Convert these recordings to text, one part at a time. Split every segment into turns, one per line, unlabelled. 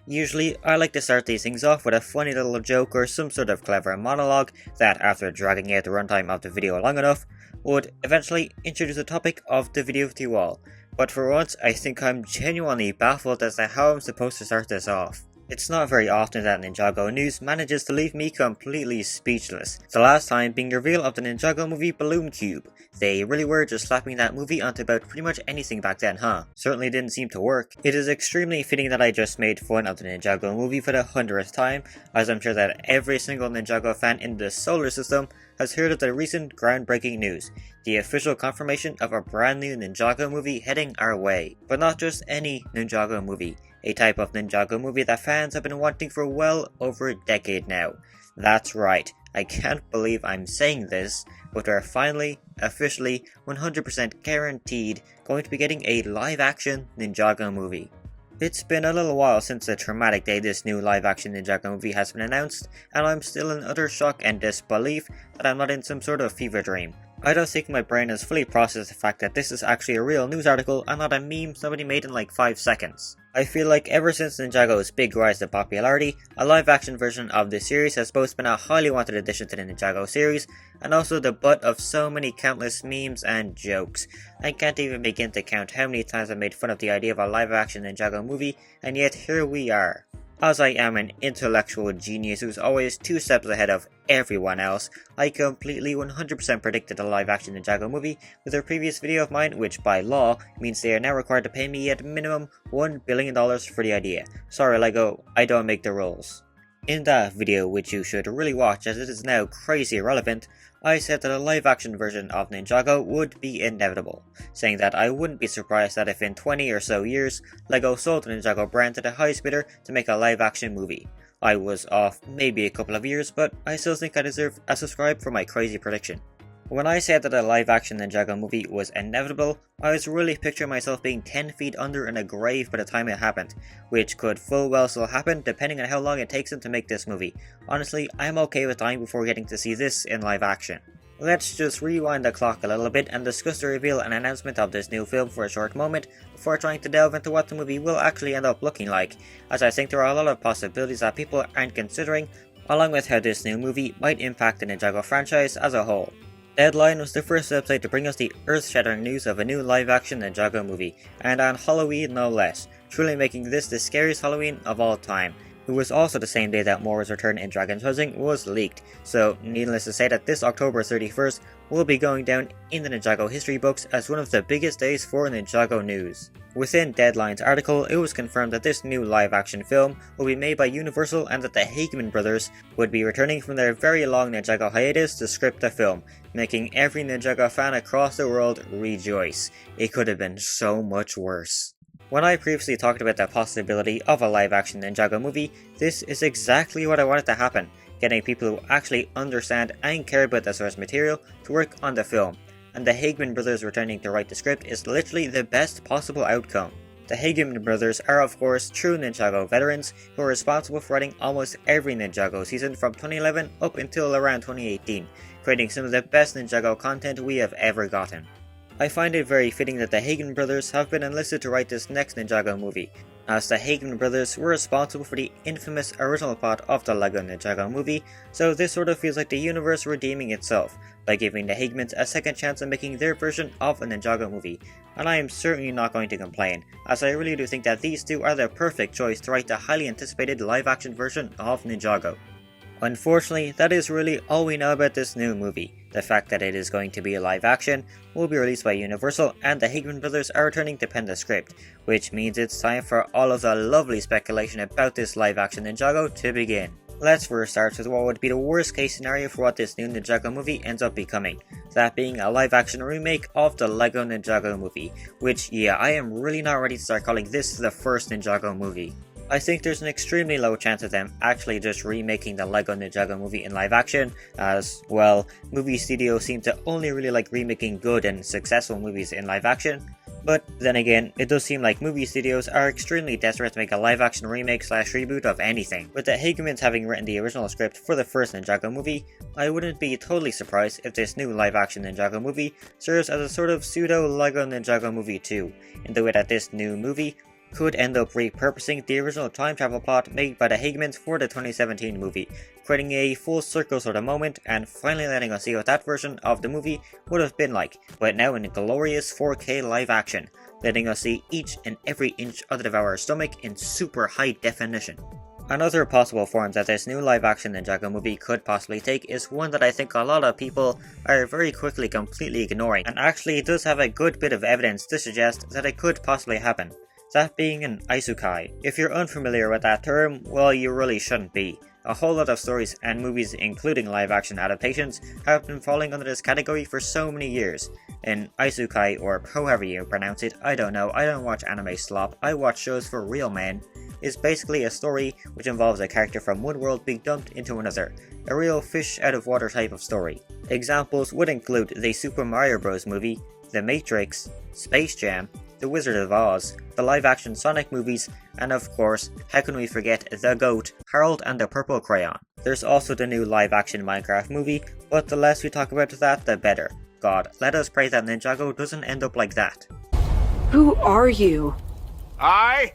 Usually, I like to start these things off with a funny little joke or some sort of clever monologue that, after dragging out the runtime of the video long enough, would eventually introduce the topic of the video to you all. But for once, I think I'm genuinely baffled as to how I'm supposed to start this off. It's not very often that Ninjago news manages to leave me completely speechless. The last time being the reveal of the Ninjago movie Balloon Cube. They really were just slapping that movie onto about pretty much anything back then, huh? Certainly didn't seem to work. It is extremely fitting that I just made fun of the Ninjago movie for the 100th time, as I'm sure that every single Ninjago fan in the solar system has heard of the recent groundbreaking news, the official confirmation of a brand new Ninjago movie heading our way. But not just any Ninjago movie, a type of Ninjago movie that fans have been wanting for well over a decade now. That's right, I can't believe I'm saying this, but we're finally, officially, 100% guaranteed going to be getting a live-action Ninjago movie. It's been a little while since the traumatic day this new live-action Ninjago movie has been announced, and I'm still in utter shock and disbelief that I'm not in some sort of fever dream. I don't think my brain has fully processed the fact that this is actually a real news article and not a meme somebody made in like 5 seconds. I feel like ever since Ninjago's big rise to popularity, a live-action version of this series has both been a highly wanted addition to the Ninjago series, and also the butt of so many countless memes and jokes. I can't even begin to count how many times I've made fun of the idea of a live-action Ninjago movie, and yet here we are. As I am an intellectual genius who's always 2 steps ahead of everyone else, I completely 100% predicted a live-action Ninjago movie with a previous video of mine, which by law means they are now required to pay me at minimum $1 billion for the idea. Sorry Lego, I don't make the rules. In that video, which you should really watch as it is now crazy irrelevant, I said that a live-action version of Ninjago would be inevitable, saying that I wouldn't be surprised that if in 20 or so years, LEGO sold the Ninjago brand to the highest bidder to make a live-action movie. I was off maybe a couple of years, but I still think I deserve a subscribe for my crazy prediction. When I said that a live-action Ninjago movie was inevitable, I was really picturing myself being 10 feet under in a grave by the time it happened, which could full well still happen depending on how long it takes them to make this movie. Honestly, I'm okay with dying before getting to see this in live action. Let's just rewind the clock a little bit and discuss the reveal and announcement of this new film for a short moment before trying to delve into what the movie will actually end up looking like, as I think there are a lot of possibilities that people aren't considering, along with how this new movie might impact the Ninjago franchise as a whole. Deadline was the first website to bring us the earth-shattering news of a new live-action Ninjago movie, and on Halloween no less, truly making this the scariest Halloween of all time. It was also the same day that Mora's return in Dragon's Rising was leaked, so needless to say that this October 31st will be going down in the Ninjago history books as one of the biggest days for Ninjago news. Within Deadline's article, it was confirmed that this new live-action film will be made by Universal and that the Hageman brothers would be returning from their very long Ninjago hiatus to script the film, making every Ninjago fan across the world rejoice. It could have been so much worse. When I previously talked about the possibility of a live-action Ninjago movie, this is exactly what I wanted to happen, getting people who actually understand and care about the source material to work on the film, and the Hageman brothers returning to write the script is literally the best possible outcome. The Hageman brothers are of course true Ninjago veterans who are responsible for writing almost every Ninjago season from 2011 up until around 2018, creating some of the best Ninjago content we have ever gotten. I find it very fitting that the Hageman brothers have been enlisted to write this next Ninjago movie, as the Hageman brothers were responsible for the infamous original plot of the LEGO Ninjago movie, so this sort of feels like the universe redeeming itself by giving the Hagemans a second chance at making their version of a Ninjago movie, and I am certainly not going to complain, as I really do think that these two are the perfect choice to write the highly anticipated live-action version of Ninjago. Unfortunately, that is really all we know about this new movie. The fact that it is going to be live action will be released by Universal, and the Hageman brothers are returning to pen the script, which means it's time for all of the lovely speculation about this live action Ninjago to begin. Let's first start with what would be the worst case scenario for what this new Ninjago movie ends up becoming, that being a live action remake of the LEGO Ninjago movie, which yeah, I am really not ready to start calling this the first Ninjago movie. I think there's an extremely low chance of them actually just remaking the LEGO Ninjago movie in live action, as, well, movie studios seem to only really like remaking good and successful movies in live action. But then again, it does seem like movie studios are extremely desperate to make a live action remake / reboot of anything. With the Hagemans having written the original script for the first Ninjago movie, I wouldn't be totally surprised if this new live action Ninjago movie serves as a sort of pseudo LEGO Ninjago movie too, in the way that this new movie could end up repurposing the original time travel plot made by the Hagemans for the 2017 movie, creating a full circle sort of moment and finally letting us see what that version of the movie would have been like, but now in glorious 4K live action, letting us see each and every inch of the Devourer's stomach in super high definition. Another possible form that this new live-action Ninjago movie could possibly take is one that I think a lot of people are very quickly completely ignoring, and actually does have a good bit of evidence to suggest that it could possibly happen. That being an isekai. If you're unfamiliar with that term, well, you really shouldn't be. A whole lot of stories and movies, including live-action adaptations, have been falling under this category for so many years. An isekai, or however you pronounce it, I don't know, I don't watch anime slop, I watch shows for real men, is basically a story which involves a character from one world being dumped into another, a real fish out of water type of story. Examples would include the Super Mario Bros. Movie, The Matrix, Space Jam, The Wizard of Oz, the live-action Sonic movies, and of course, how can we forget the GOAT, Harold and the Purple Crayon. There's also the new live-action Minecraft movie, but the less we talk about that, the better. God, let us pray that Ninjago doesn't end up like that.
Who are you?
I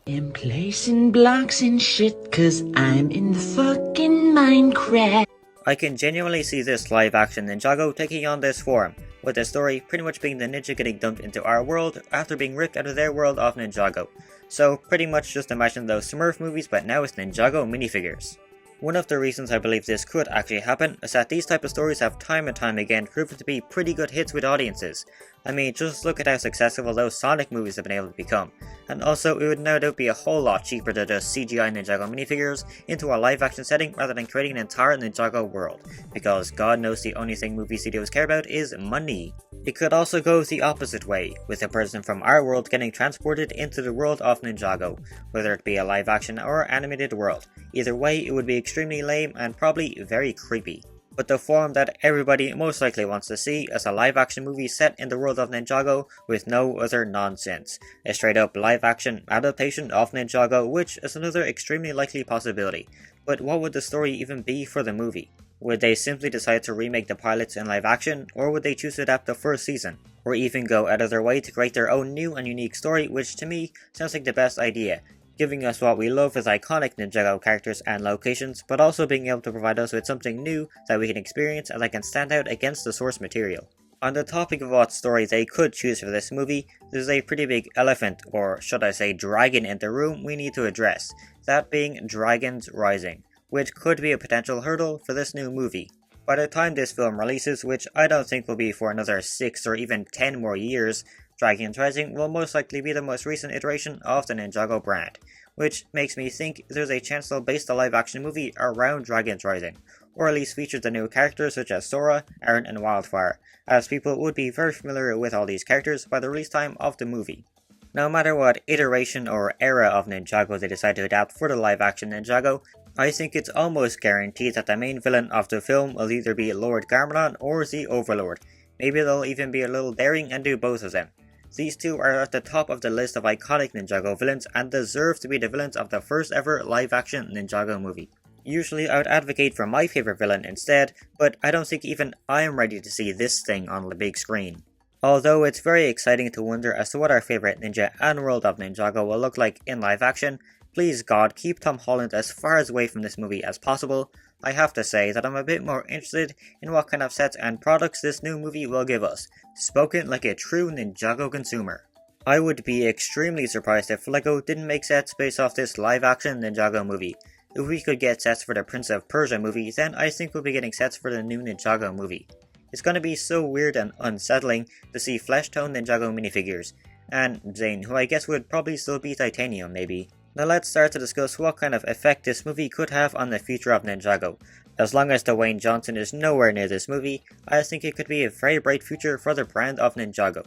am placing blocks and shit cause I'm in the fucking Minecraft.
I can genuinely see this live-action Ninjago taking on this form, with the story pretty much being the ninja getting dumped into our world after being ripped out of their world of Ninjago. So pretty much just imagine those Smurf movies, but now it's Ninjago minifigures. One of the reasons I believe this could actually happen is that these type of stories have time and time again proven to be pretty good hits with audiences. I mean, just look at how successful those Sonic movies have been able to become. And also, it would no doubt be a whole lot cheaper to just CGI Ninjago minifigures into a live action setting rather than creating an entire Ninjago world, because God knows the only thing movie studios care about is money. It could also go the opposite way, with a person from our world getting transported into the world of Ninjago, whether it be a live action or animated world. Either way, it would be extremely lame and probably very creepy. But the form that everybody most likely wants to see is a live action movie set in the world of Ninjago with no other nonsense. A straight up live action adaptation of Ninjago, which is another extremely likely possibility. But what would the story even be for the movie? Would they simply decide to remake the pilots in live action, or would they choose to adapt the first season? Or even go out of their way to create their own new and unique story, which to me sounds like the best idea, giving us what we love as iconic Ninjago characters and locations, but also being able to provide us with something new that we can experience and that can stand out against the source material. On the topic of what story they could choose for this movie, there's a pretty big elephant, or should I say dragon, in the room we need to address, that being Dragons Rising, which could be a potential hurdle for this new movie. By the time this film releases, which I don't think will be for another 6 or even 10 more years, Dragons Rising will most likely be the most recent iteration of the Ninjago brand, which makes me think there's a chance they'll base the live action movie around Dragons Rising, or at least feature the new characters such as Sora, Aaron and Wildfire, as people would be very familiar with all these characters by the release time of the movie. No matter what iteration or era of Ninjago they decide to adapt for the live action Ninjago, I think it's almost guaranteed that the main villain of the film will either be Lord Garmadon or the Overlord. Maybe they'll even be a little daring and do both of them. These two are at the top of the list of iconic Ninjago villains and deserve to be the villains of the first ever live action Ninjago movie. Usually I would advocate for my favorite villain instead, but I don't think even I am ready to see this thing on the big screen. Although it's very exciting to wonder as to what our favorite ninja and world of Ninjago will look like in live action, please God keep Tom Holland as far away from this movie as possible. I have to say that I'm a bit more interested in what kind of sets and products this new movie will give us, spoken like a true Ninjago consumer. I would be extremely surprised if LEGO didn't make sets based off this live action Ninjago movie. If we could get sets for the Prince of Persia movie, then I think we'll be getting sets for the new Ninjago movie. It's gonna be so weird and unsettling to see flesh-toned Ninjago minifigures, and Zane, who I guess would probably still be titanium maybe. Now let's start to discuss what kind of effect this movie could have on the future of Ninjago. As long as Dwayne Johnson is nowhere near this movie, I think it could be a very bright future for the brand of Ninjago.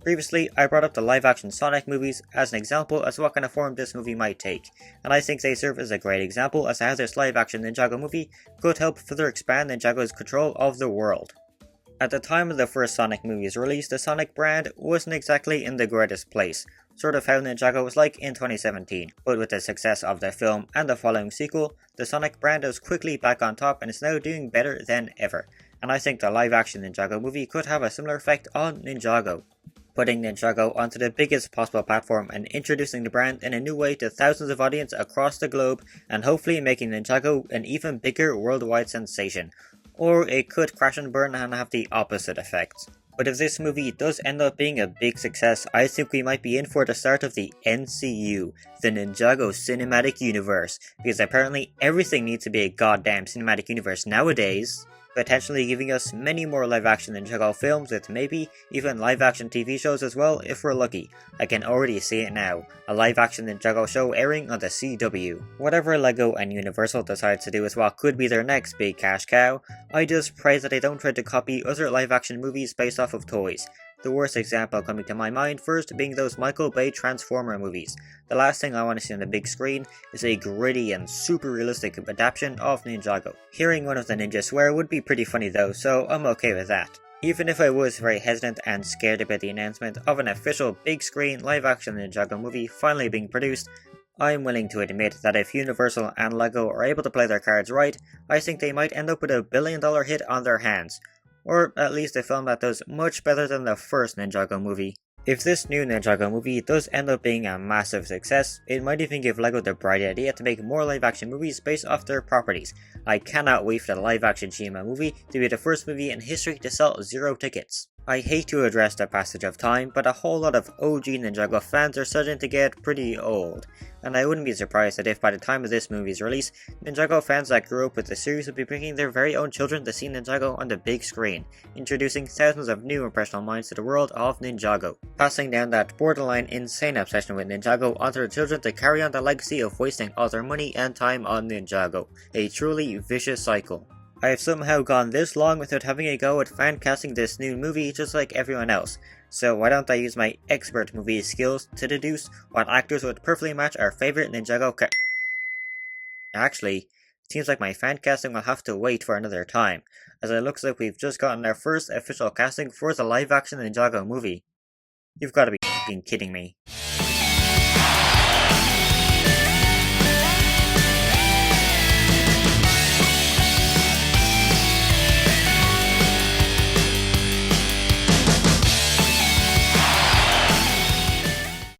Previously, I brought up the live-action Sonic movies as an example as to what kind of form this movie might take, and I think they serve as a great example as to how this live-action Ninjago movie could help further expand Ninjago's control of the world. At the time of the first Sonic movie's release, the Sonic brand wasn't exactly in the greatest place, sort of how Ninjago was like in 2017, but with the success of the film and the following sequel, the Sonic brand is quickly back on top and is now doing better than ever, and I think the live-action Ninjago movie could have a similar effect on Ninjago. putting Ninjago onto the biggest possible platform and introducing the brand in a new way to thousands of audience across the globe, and hopefully making Ninjago an even bigger worldwide sensation. Or it could crash and burn and have the opposite effect. But if this movie does end up being a big success, I think we might be in for the start of the NCU, the Ninjago Cinematic Universe, because apparently everything needs to be a goddamn cinematic universe nowadays, potentially giving us many more live-action Ninjago films with maybe even live-action TV shows as well if we're lucky. I can already see it now, a live-action Ninjago show airing on the CW. Whatever LEGO and Universal decides to do with what could be their next big cash cow, I just pray that they don't try to copy other live-action movies based off of toys. The worst example coming to my mind first being those Michael Bay Transformer movies. The last thing I want to see on the big screen is a gritty and super realistic adaptation of Ninjago. Hearing one of the ninjas swear would be pretty funny though, so I'm okay with that. Even if I was very hesitant and scared about the announcement of an official big screen live action Ninjago movie finally being produced, I'm willing to admit that if Universal and LEGO are able to play their cards right, I think they might end up with a billion-dollar hit on their hands. Or at least a film that does much better than the first Ninjago movie. If this new Ninjago movie does end up being a massive success, it might even give LEGO the bright idea to make more live action movies based off their properties. I cannot wait for the live action Shima movie to be the first movie in history to sell 0 tickets. I hate to address the passage of time, but a whole lot of OG Ninjago fans are starting to get pretty old, and I wouldn't be surprised that if by the time of this movie's release, Ninjago fans that grew up with the series would be bringing their very own children to see Ninjago on the big screen, introducing thousands of new impressionable minds to the world of Ninjago, passing down that borderline insane obsession with Ninjago onto their children to carry on the legacy of wasting all their money and time on Ninjago, a truly vicious cycle. I have somehow gone this long without having a go at fan casting this new movie just like everyone else, so why don't I use my expert movie skills to deduce what actors would perfectly match our favourite Ninjago Actually, it seems like my fan casting will have to wait for another time, as it looks like we've just gotten our first official casting for the live action Ninjago movie. You've gotta be f***ing kidding me.